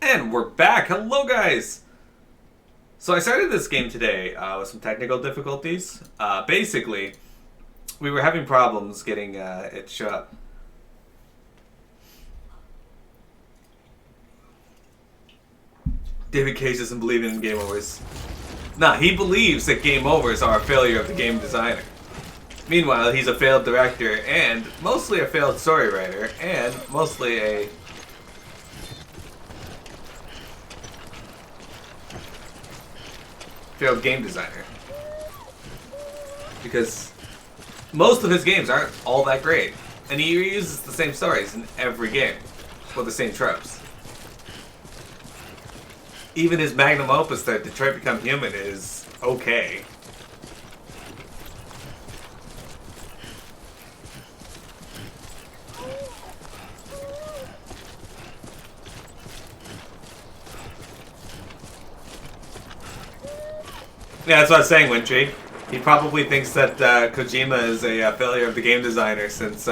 And we're back! Hello, guys! So I started this game today with some technical difficulties. Basically, we were having problems getting it shut. David Cage doesn't believe in game overs. Nah, he believes that game overs are a failure of the game designer. Meanwhile, he's a failed director and mostly a failed story writer and mostly a failed game designer. Because most of his games aren't all that great. And he reuses the same stories in every game. With the same tropes. Even his magnum opus that Detroit Become Human is okay. Yeah, that's what I was saying, Wintry. He probably thinks that Kojima is a failure of the game designer since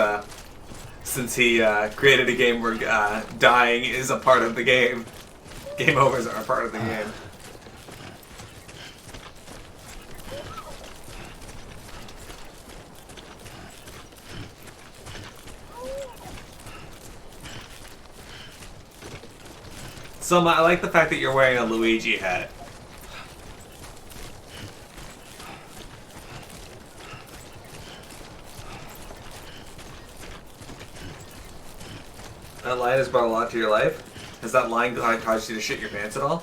he created a game where dying is a part of the game. Game overs are a part of the game. So I like the fact that you're wearing a Luigi hat. That line has brought a lot to your life? Has that line caused you to shit your pants at all?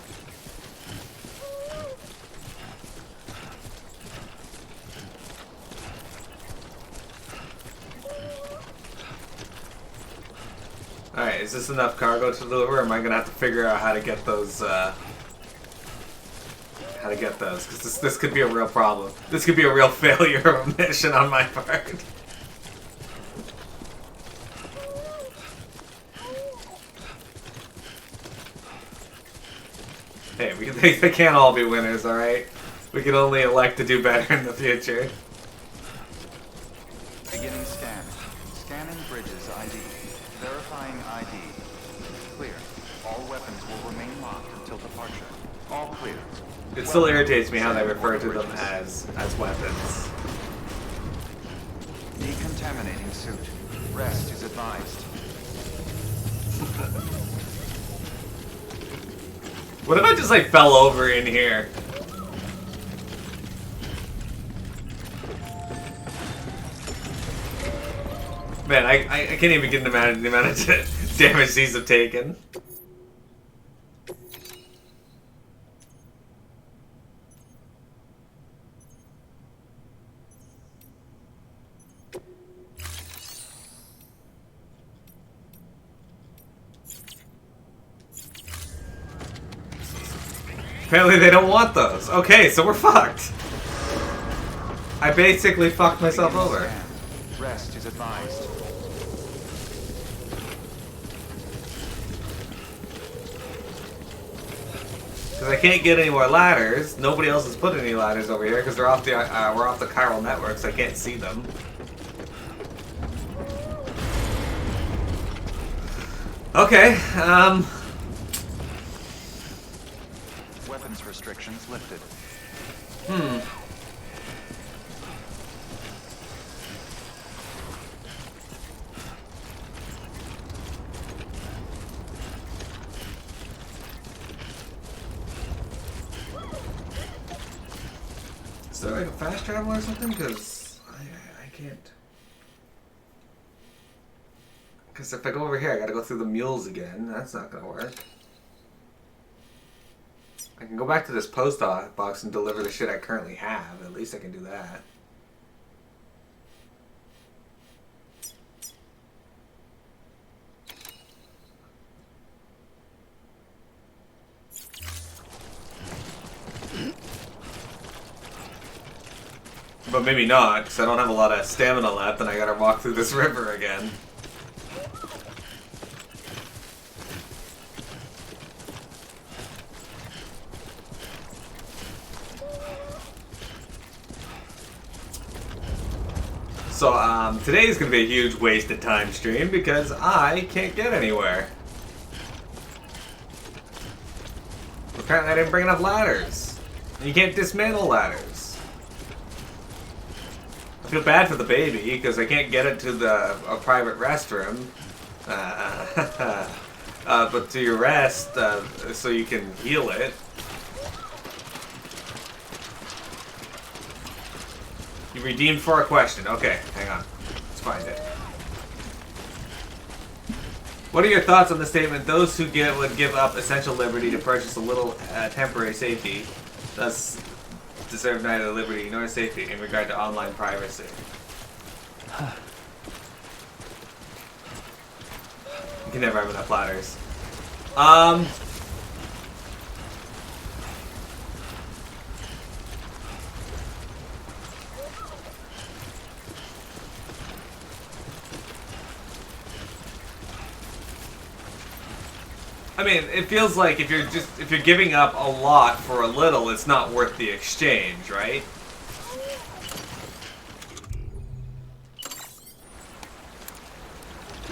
Alright, is this enough cargo to deliver, or am I gonna have to figure out how to get those, because this could be a real problem. This could be a real failure of a mission on my part. Hey, they can't all be winners, alright? We can only elect to do better in the future. Beginning scan. Scanning bridges ID. Verifying ID. Clear. All weapons will remain locked until departure. All clear. It still irritates me how they refer to them as weapons. Decontaminating suit. Rest is advised. What if I just like fell over in here? Man, I can't even get the amount of damage these have taken. Apparently they don't want those. Okay, so we're fucked. I basically fucked myself over. Rest is advised. Because I can't get any more ladders. Nobody else has put any ladders over here because they're off the we're off the chiral network, so I can't see them. Okay. Weapons restrictions lifted. Is there like a fast travel or something? Because I can't. Because if I go over here, I gotta go through the mules again. That's not gonna work. I can go back to this post box and deliver the shit I currently have. At least I can do that. But maybe not, because I don't have a lot of stamina left and I gotta walk through this river again. So today is going to be a huge wasted time stream because I can't get anywhere. Apparently I didn't bring enough ladders. You can't dismantle ladders. I feel bad for the baby because I can't get it to a private restroom. But to your rest, so you can heal it. You redeemed for a question. Okay, hang on. Let's find it. What are your thoughts on the statement, those who would give up essential liberty to purchase a little temporary safety, thus deserve neither liberty nor safety in regard to online privacy? You can never have enough ladders. I mean, it feels like if you're giving up a lot for a little, it's not worth the exchange, right?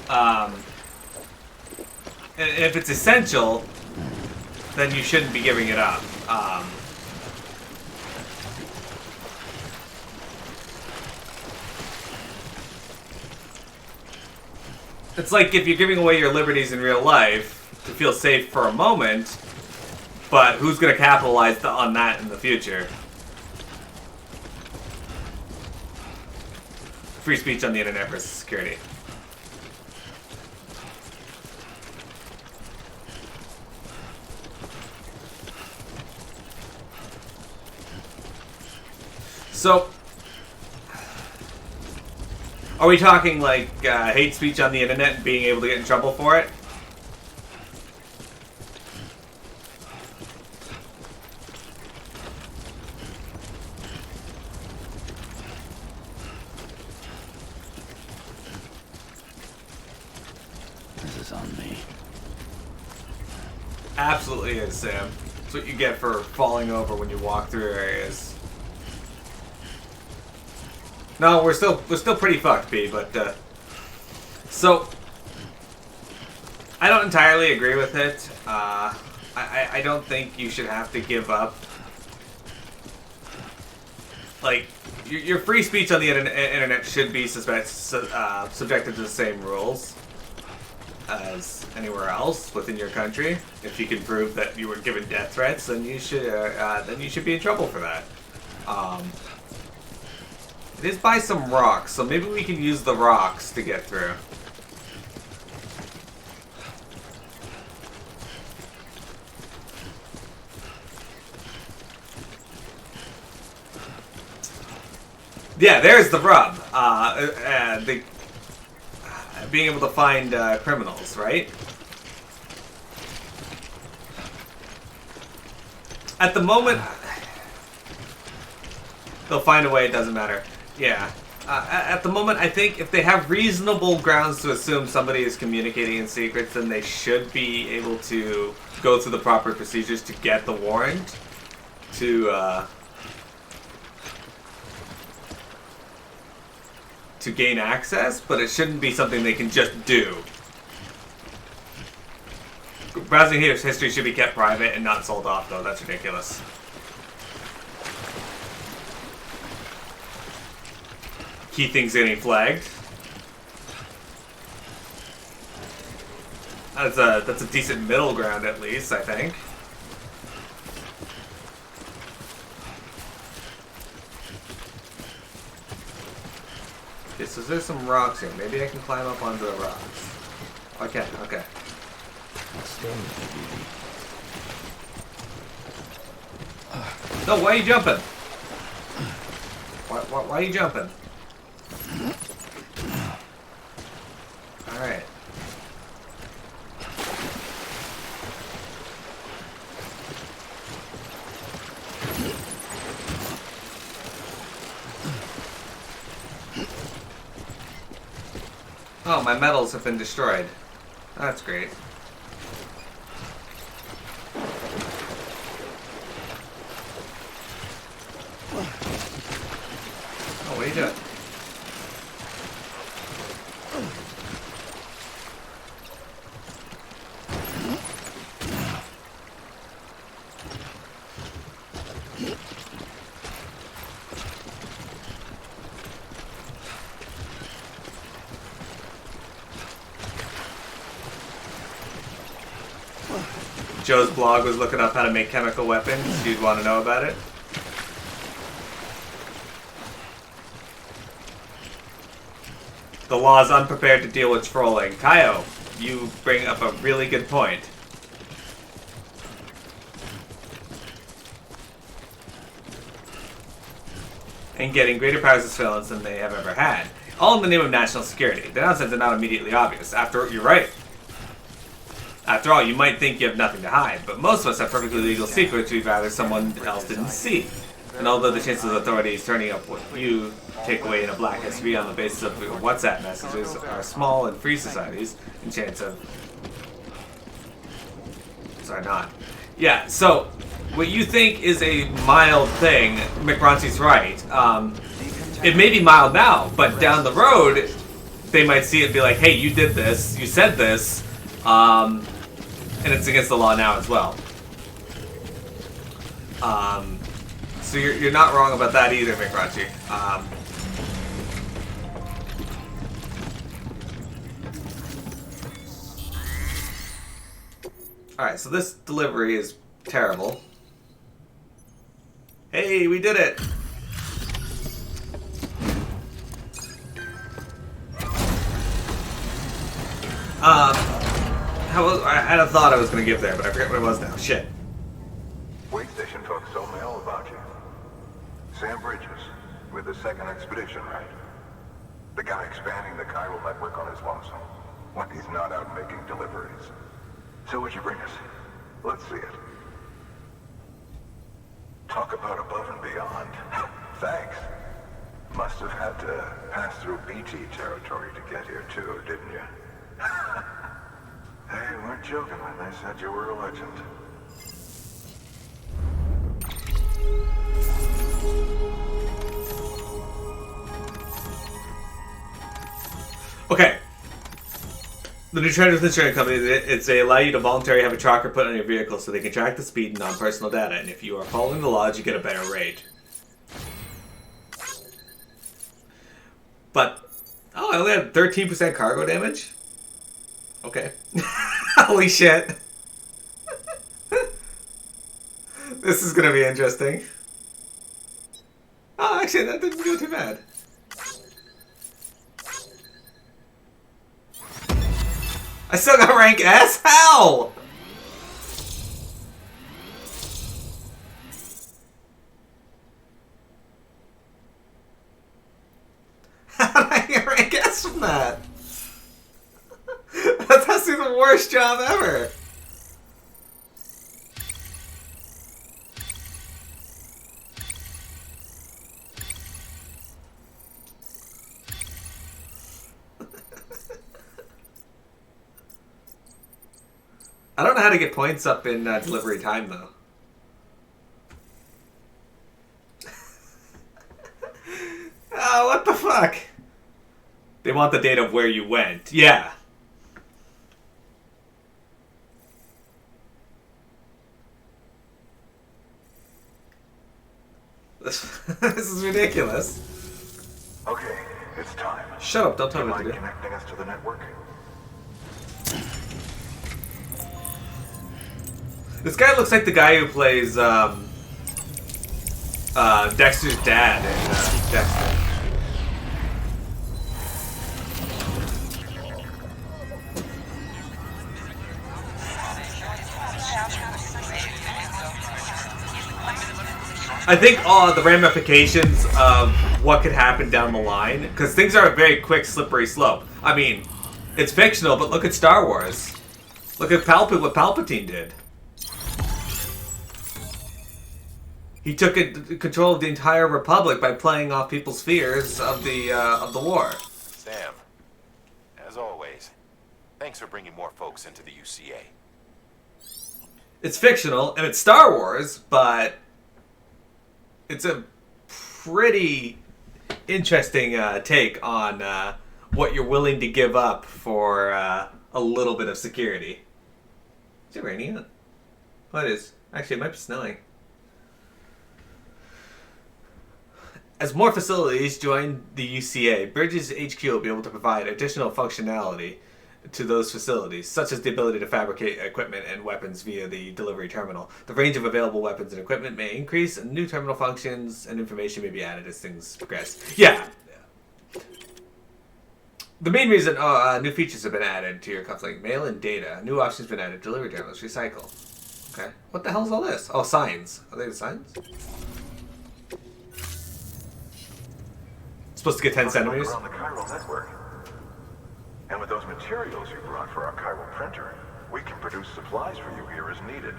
And if it's essential, then you shouldn't be giving it up. It's like if you're giving away your liberties in real life to feel safe for a moment, but who's going to capitalize on that in the future? Free speech on the internet versus security. So, are we talking like hate speech on the internet and being able to get in trouble for it? This is on me. Absolutely is, Sam. That's what you get for falling over when you walk through areas. No, we're still pretty fucked, B, but so I don't entirely agree with it. I don't think you should have to give up. Like, your free speech on the internet should be subjected to the same rules as anywhere else within your country. If you can prove that you were given death threats, then you should be in trouble for that. It is by some rocks, so maybe we can use the rocks to get through. Yeah, there's the rub. Being able to find criminals, right? At the moment, they'll find a way, it doesn't matter. Yeah. At the moment, I think if they have reasonable grounds to assume somebody is communicating in secrets, then they should be able to go through the proper procedures to get the warrant to gain access, but it shouldn't be something they can just do. Browsing history should be kept private and not sold off, though. That's ridiculous. Key things getting flagged. That's a decent middle ground, at least, I think. Okay, so there's some rocks here. Maybe I can climb up onto the rocks. Okay, okay. No, why are you jumping? Why are you jumping? Alright. Oh, my metals have been destroyed. That's great. Oh, what are you doing? Joe's blog was looking up how to make chemical weapons, you'd want to know about it. The law is unprepared to deal with trolling. Kaio, you bring up a really good point. And getting greater powers as villains than they have ever had. All in the name of national security. The downsides are not immediately obvious. You're right. After all, you might think you have nothing to hide, but most of us have perfectly legal secrets we'd rather someone else didn't see. And although the chances of authorities turning up what you take away in a black history on the basis of your WhatsApp messages are small in free societies, and chance of... Sorry, not. Yeah, so, what you think is a mild thing, McBronte's right. It may be mild now, but down the road, they might see it and be like, hey, you did this, you said this, and it's against the law now as well. So you're not wrong about that either, McRunchy. Alright, so this delivery is terrible. Hey, we did it! I had a thought I was going to give there, but I forget what it was now. Shit. Wait station folks told me all about you. Sam Bridges, with the second expedition, right? The guy expanding the chiral network on his lonesome, when he's not out making deliveries. So what'd you bring us? Let's see it. Talk about above and beyond. Thanks. Must have had to pass through BT territory to get here too, didn't you? Hey, you weren't joking when they said you were a legend. Okay. The new trend with insurance companies, they allow you to voluntarily have a tracker put on your vehicle so they can track the speed and non-personal data, and if you are following the laws, you get a better rate. But, oh, I only had 13% cargo damage? Okay. Holy shit. This is gonna be interesting. Oh, actually, that didn't go too bad. I still got rank S? How? How did I get rank S from that? That has to be the worst job ever. I don't know how to get points up in delivery time, though. Oh, what the fuck? They want the data of where you went. Yeah. This is ridiculous. Okay, it's time. Shut up, don't tell me what to do. Connecting us to the network? This guy looks like the guy who plays Dexter's dad in Dexter. I think the ramifications of what could happen down the line, because things are a very quick, slippery slope. I mean, it's fictional, but look at Star Wars. Look at what Palpatine did. He took control of the entire Republic by playing off people's fears of the war. Sam, as always, thanks for bringing more folks into the UCA. It's fictional, and it's Star Wars, but it's a pretty interesting take on what you're willing to give up for a little bit of security. Is it raining out? Oh, it is. Actually, it might be snowing. As more facilities join the UCA, Bridges HQ will be able to provide additional functionality to those facilities, such as the ability to fabricate equipment and weapons via the delivery terminal. The range of available weapons and equipment may increase, and new terminal functions and information may be added as things progress. Yeah. The main reason, new features have been added to your cufflink. Mail and data. New options have been added. Delivery terminals. Recycle. Okay. What the hell is all this? Oh, signs. Are they the signs? Supposed to get 10 centimeters? On the chiral network. And with those materials you brought for our chiral printer, we can produce supplies for you here as needed.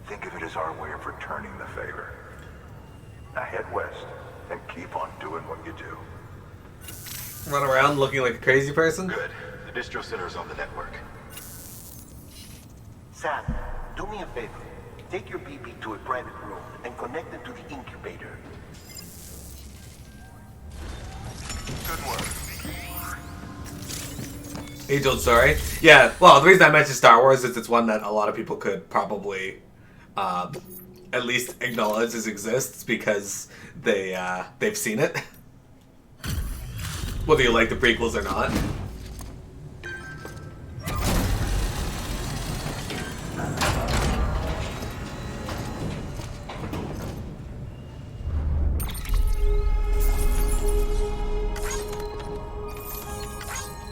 Think of it as our way of returning the favor. Now head west and keep on doing what you do. Run around looking like a crazy person? Good. The distro center is on the network. Sam, do me a favor. Take your BB to a private room and connect it to the incubator. Good work. Age-old story. Yeah, well, the reason I mentioned Star Wars is it's one that a lot of people could probably at least acknowledge as exists because they've seen it. Whether you like the prequels or not.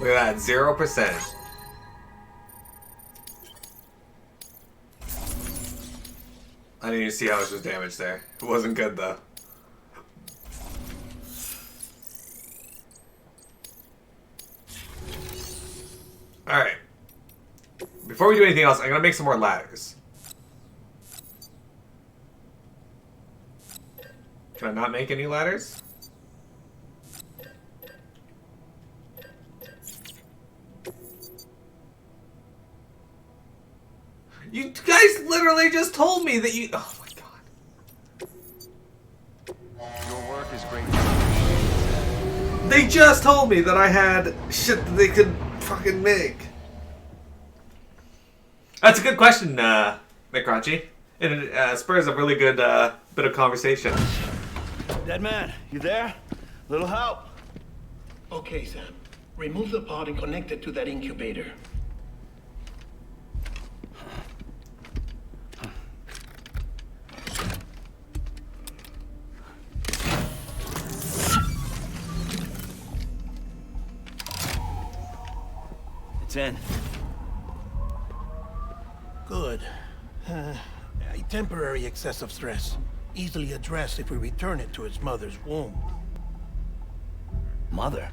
Look at that, 0%. I need to see how much was damaged there. It wasn't good though. Alright. Before we do anything else, I'm gonna make some more ladders. Can I not make any ladders? You guys literally just told me that you... Oh my god. Your work is great. They just told me that I had shit that they could fucking make. That's a good question, McRaunchy. It spurs a really good bit of conversation. Dead man, you there? Little help? Okay, Sam. Remove the pod and connect it to that incubator. It's in. Good. A temporary excess of stress. Easily addressed if we return it to its mother's womb. Mother?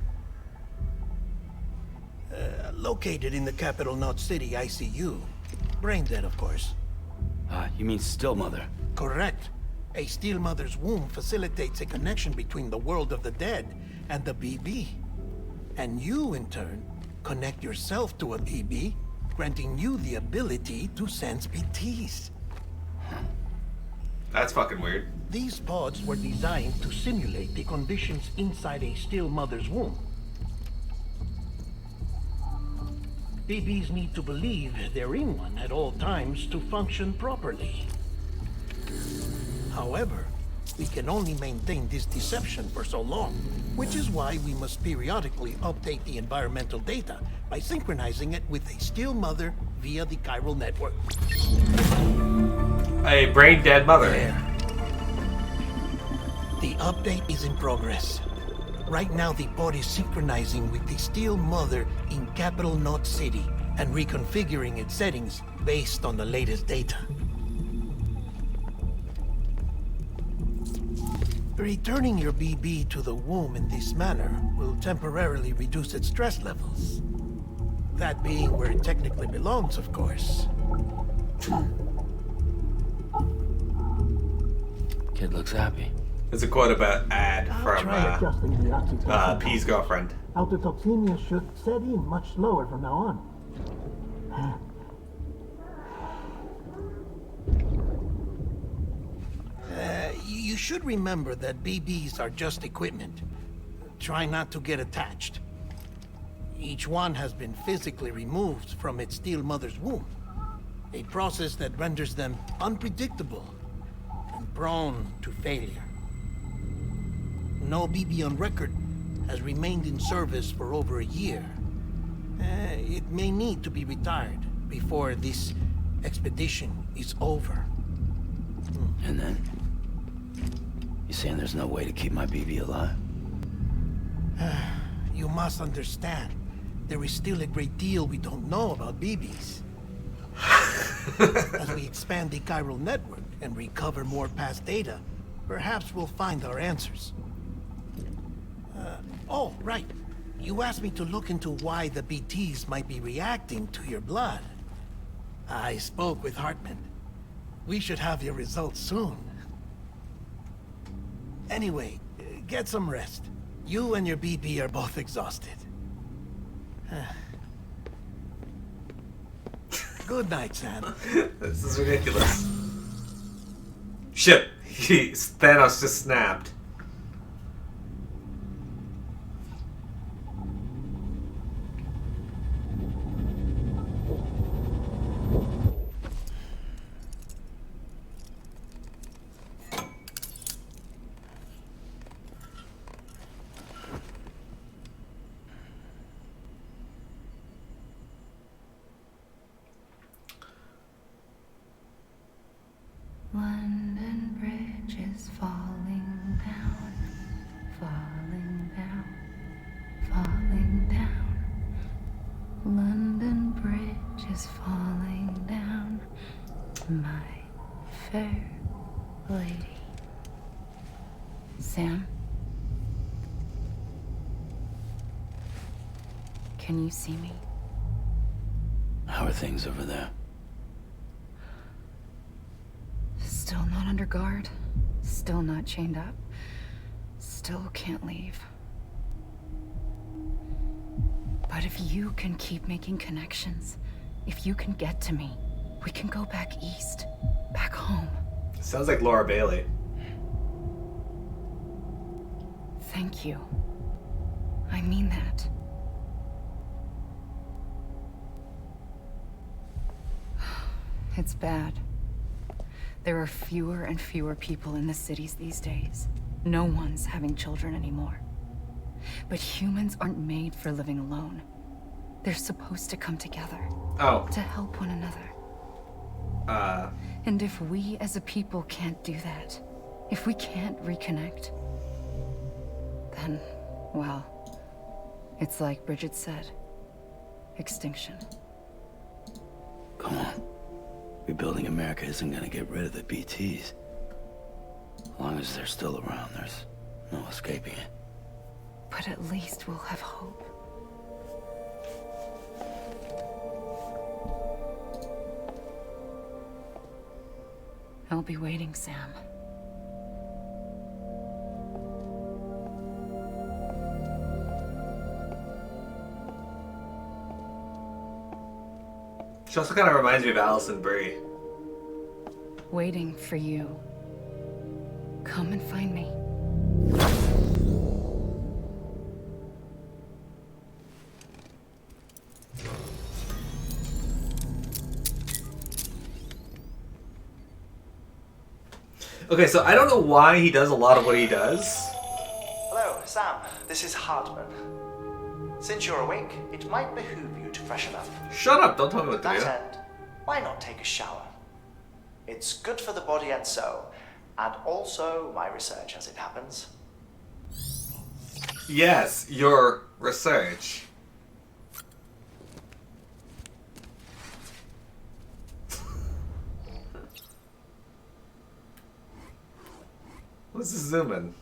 Located in the capital Knot City ICU. Brain dead, of course. You mean still mother? Correct. A steel mother's womb facilitates a connection between the world of the dead and the BB. And you, in turn, connect yourself to a BB, granting you the ability to sense BTs. That's fucking weird. These pods were designed to simulate the conditions inside a still mother's womb. BBs need to believe they're in one at all times to function properly. However, we can only maintain this deception for so long, which is why we must periodically update the environmental data by synchronizing it with a still mother via the chiral network. A brain dead mother. There. The update is in progress. Right now, the pod is synchronizing with the steel mother in capital Knot City and reconfiguring its settings based on the latest data. Returning your BB to the womb in this manner will temporarily reduce its stress levels. That being where it technically belongs, of course. Kid looks happy. There's a quote about ad Try from adjusting the oxytocin. P's girlfriend. Autotoxemia should set in much slower from now on. You should remember that BBs are just equipment. Try not to get attached. Each one has been physically removed from its steel mother's womb. A process that renders them unpredictable and prone to failure. No BB on record has remained in service for over a year. It may need to be retired before this expedition is over. And then? You saying there's no way to keep my BB alive? You must understand, there is still a great deal we don't know about BBs. As we expand the chiral network and recover more past data, perhaps we'll find our answers. Oh, right. You asked me to look into why the BTs might be reacting to your blood. I spoke with Hartman. We should have your results soon. Anyway, get some rest. You and your BB are both exhausted. Good night, Sam. This is ridiculous. Shit. Thanos just snapped. London Bridge is falling down, falling down, falling down. London Bridge is falling down, my fair lady. Sam? Can you see me? How are things over there? Still not under guard, still not chained up, still can't leave. But if you can keep making connections, if you can get to me, we can go back east, back home. Sounds like Laura Bailey. Thank you. I mean that. It's bad. There are fewer and fewer people in the cities these days. No one's having children anymore. But humans aren't made for living alone. They're supposed to come together. Oh. To help one another. And if we as a people can't do that, if we can't reconnect, then, well, it's like Bridget said, extinction. Come on. Rebuilding America isn't gonna get rid of the BTs. As long as they're still around, there's no escaping it. But at least we'll have hope. I'll be waiting, Sam. She also kind of reminds me of Allison Brie. Waiting for you. Come and find me. Okay, so I don't know why he does a lot of what he does. Hello, Sam. This is Hartman. Since you're awake, it might behoove you to freshen up. Shut up, don't tell me what To to do. that end, why not take a shower? It's good for the body and soul, and also my research as it happens. Yes, your research. What's this zooming?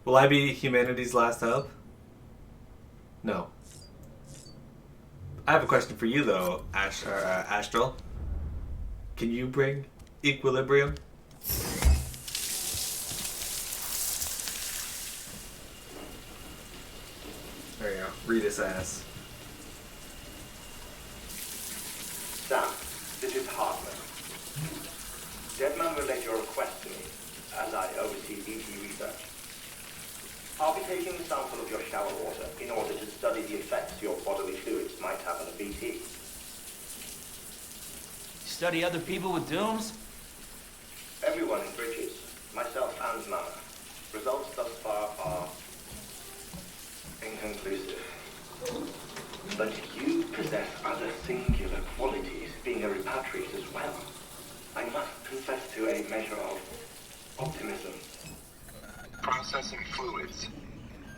Will I be humanity's last hope? No. I have a question for you though, Astral. Can you bring equilibrium? There you go. Read his ass. Sam, this is Hartman. Deadman relayed your request to me, as I oversee BT research. I'll be taking a sample of your shower water in order to study the effects your bodily fluids might have on a BT. Study other people with dooms? Everyone in Bridges, myself and Mama. Results thus far are Inconclusive. But you possess other singular qualities, being a repatriate as well. I must confess to a measure of optimism. Processing fluids.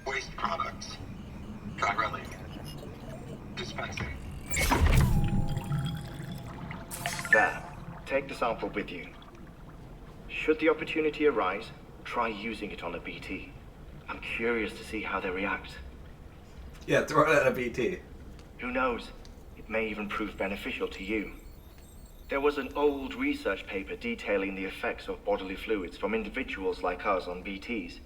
Waste products. Chiralium. Dispensing. There. Take the sample with you. Should the opportunity arise, try using it on a BT. I'm curious to see how they react. Yeah, throw it at a BT. Who knows? It may even prove beneficial to you. There was an old research paper detailing the effects of bodily fluids from individuals like us on BTs.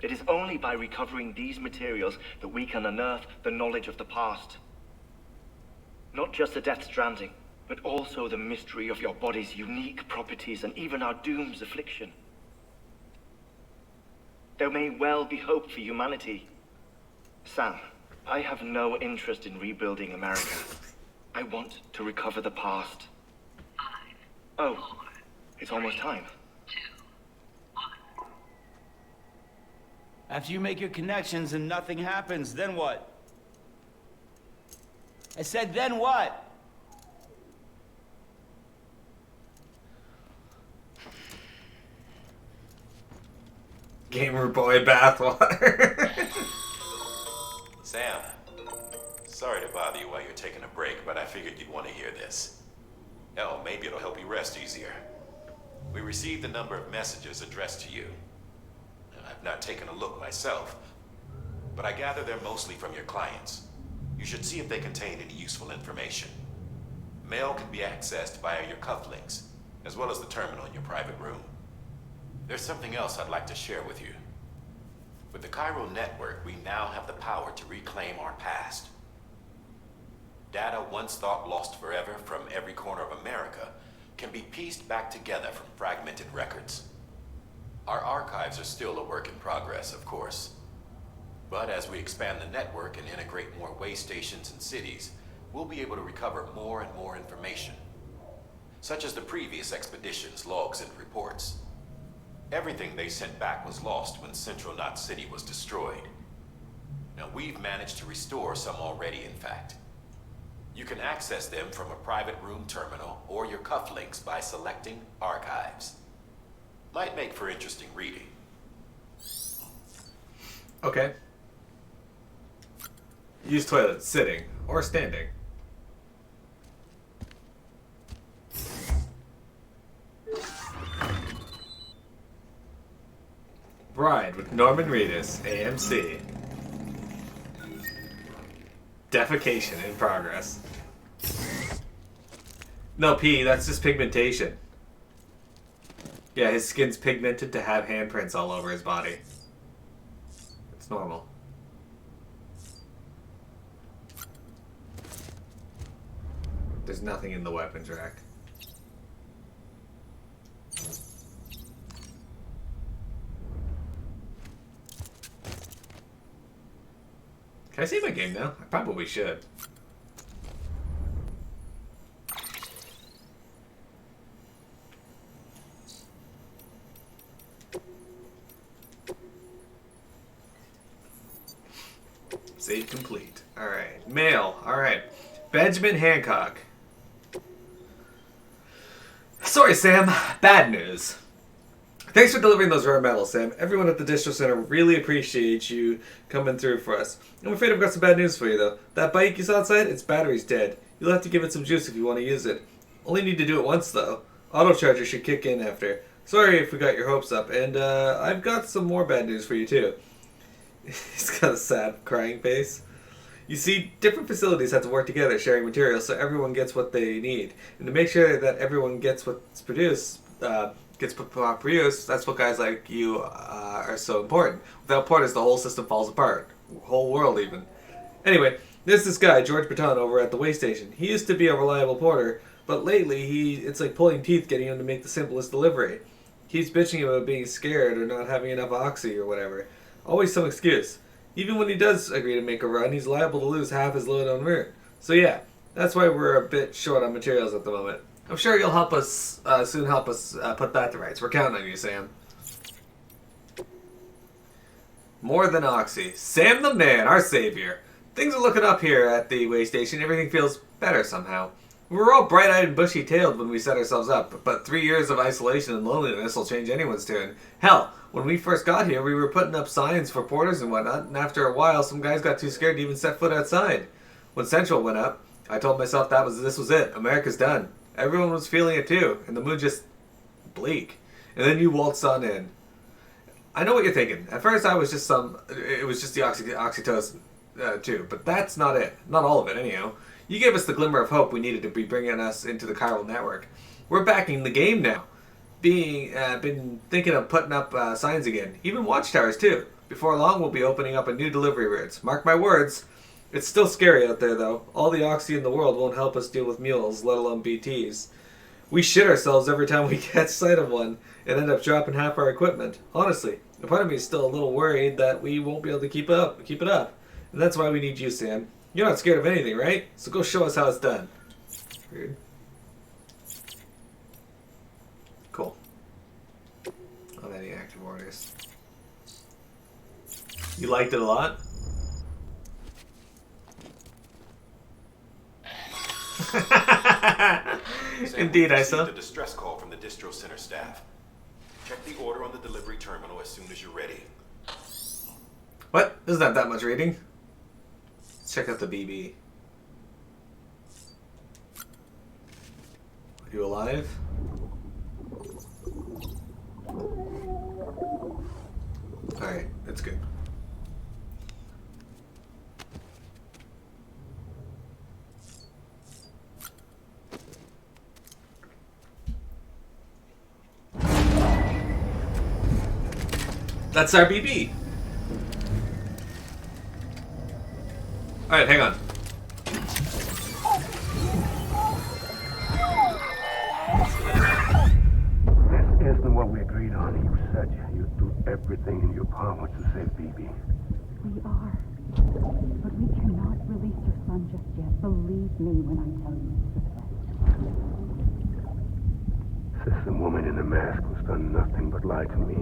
It is only by recovering these materials that we can unearth the knowledge of the past. Not just the Death Stranding, but also the mystery of your body's unique properties and even our doom's affliction. There may well be hope for humanity. Sam, I have no interest in rebuilding America. I want to recover the past. Oh, it's almost time. After you make your connections and nothing happens, then what? I said, then what? Gamer boy bathwater. Sam, sorry to bother you while you're taking a break, but I figured you'd want to hear this. Hell, maybe it'll help you rest easier. We received a number of messages addressed to you. I've not taken a look myself, but I gather they're mostly from your clients. You should see if they contain any useful information. Mail can be accessed via your cufflinks, as well as the terminal in your private room. There's something else I'd like to share with you. With the Chiral network, we now have the power to reclaim our past. Data once thought lost forever from every corner of America can be pieced back together from fragmented records. Our archives are still a work in progress, of course. But as we expand the network and integrate more way stations and cities, we'll be able to recover more and more information, such as the previous expedition's logs and reports. Everything they sent back was lost when Central Knot City was destroyed. Now, we've managed to restore some already, in fact. You can access them from a private room terminal or your cufflinks by selecting Archives. Might make for interesting reading. Okay. Use toilet sitting or standing. Bride with Norman Reedus, AMC. Defecation in progress. No, P, that's just pigmentation. Yeah, his skin's pigmented to have handprints all over his body. It's normal. There's nothing in the weapons rack. Can I save my game now? I probably should. Save complete. Alright. Mail. Alright. Benjamin Hancock. Sorry, Sam. Bad news. Thanks for delivering those rare metals, Sam. Everyone at the Distro Center really appreciates you coming through for us. I'm afraid I've got some bad news for you, though. That bike you saw outside, its battery's dead. You'll have to give it some juice if you want to use it. Only need to do it once, though. Auto charger should kick in after. Sorry if we got your hopes up. And I've got some more bad news for you, too. He's got a sad, crying face. You see, different facilities have to work together sharing materials so everyone gets what they need. And to make sure that everyone gets what's produced, gets put proper use, that's what guys like you are so important. Without porters, the whole system falls apart. Whole world, even. Anyway, there's this guy, George Baton, over at the way station. He used to be a reliable porter, but lately it's like pulling teeth getting him to make the simplest delivery. He's bitching about being scared or not having enough oxy or whatever. Always some excuse. Even when he does agree to make a run, he's liable to lose half his load en route. So yeah, that's why we're a bit short on materials at the moment. I'm sure you'll help us, soon help us put that to rights. We're counting on you, Sam. More than Oxy. Sam the man, our savior. Things are looking up here at the way station. Everything feels better somehow. We were all bright-eyed and bushy-tailed when we set ourselves up, but 3 years of isolation and loneliness will change anyone's tune. Hell, when we first got here, we were putting up signs for porters and whatnot, and after a while, some guys got too scared to even set foot outside. When Central went up, I told myself this was it. America's done. Everyone was feeling it too, and the mood just bleak. And then you waltzed on in. I know what you're thinking. At first, it was just the oxytocin too, but that's not it. Not all of it, anyhow. You gave us the glimmer of hope we needed to be bringing us into the chiral network. We're backing the game now. Been thinking of putting up signs again, even watchtowers too. Before long, we'll be opening up a new delivery routes. Mark my words. It's still scary out there, though. All the oxy in the world won't help us deal with mules, let alone BTs. We shit ourselves every time we catch sight of one and end up dropping half our equipment. Honestly, a part of me is still a little worried that we won't be able to keep it up. And that's why we need you, Sam. You're not scared of anything, right? So go show us how it's done. Weird. Cool. Not any active orders. You liked it a lot? Indeed, I saw. A distress call from the distro center staff. Check the order on the delivery terminal as soon as you're ready. What? Doesn't have that much reading. Let's check out the BB. Are you alive? Alright, that's good. That's our BB. Alright, hang on. This isn't what we agreed on. You said you'd do everything in your power to save BB. We are. But we cannot release your son just yet. Believe me when I tell you it's the best. This woman in the mask who's done nothing but lie to me.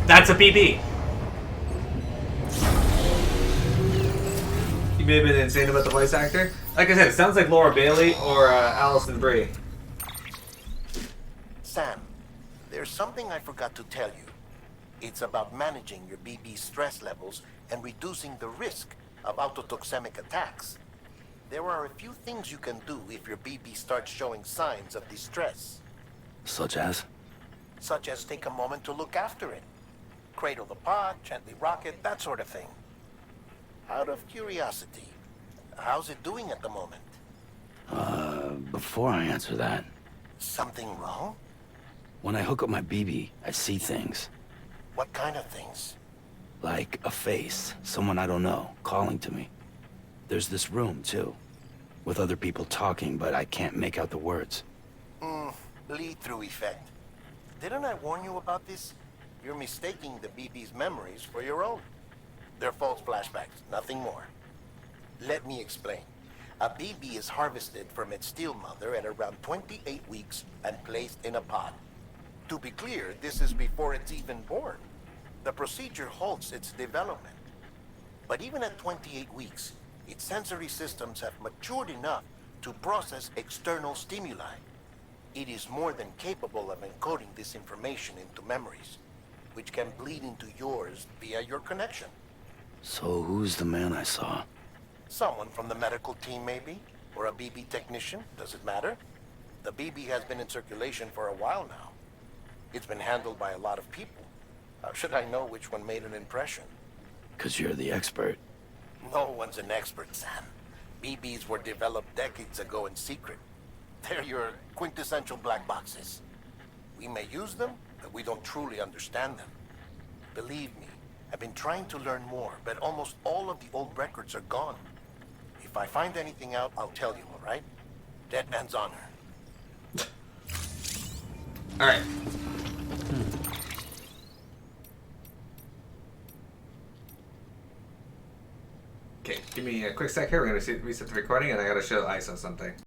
That's a BB. You may have been insane about the voice actor. Like I said, it sounds like Laura Bailey or Alison Brie. Sam, there's something I forgot to tell you. It's about managing your BB stress levels and reducing the risk of autotoxemic attacks. There are a few things you can do if your BB starts showing signs of distress. Such as? Such as take a moment to look after it. Cradle the pod, gently rock it, that sort of thing. Out of curiosity, how's it doing at the moment? Before I answer that... Something wrong? When I hook up my BB, I see things. What kind of things? Like a face, someone I don't know, calling to me. There's this room, too, with other people talking, but I can't make out the words. Lead-through effect. Didn't I warn you about this? You're mistaking the BB's memories for your own. They're false flashbacks, nothing more. Let me explain. A BB is harvested from its steel mother at around 28 weeks and placed in a pod. To be clear, this is before it's even born. The procedure halts its development. But even at 28 weeks, its sensory systems have matured enough to process external stimuli. It is more than capable of encoding this information into memories, which can bleed into yours via your connection. So who's the man I saw? Someone from the medical team, maybe? Or a BB technician? Does it matter? The BB has been in circulation for a while now. It's been handled by a lot of people. How should I know which one made an impression? 'Cause you're the expert. No one's an expert, Sam. BBs were developed decades ago in secret. They're your quintessential black boxes. We may use them, but we don't truly understand them. Believe me, I've been trying to learn more, but almost all of the old records are gone. If I find anything out, I'll tell you, all right? Dead man's honor. All right. Okay, give me a quick sec here. We're gonna reset the recording, and I gotta show ISO something.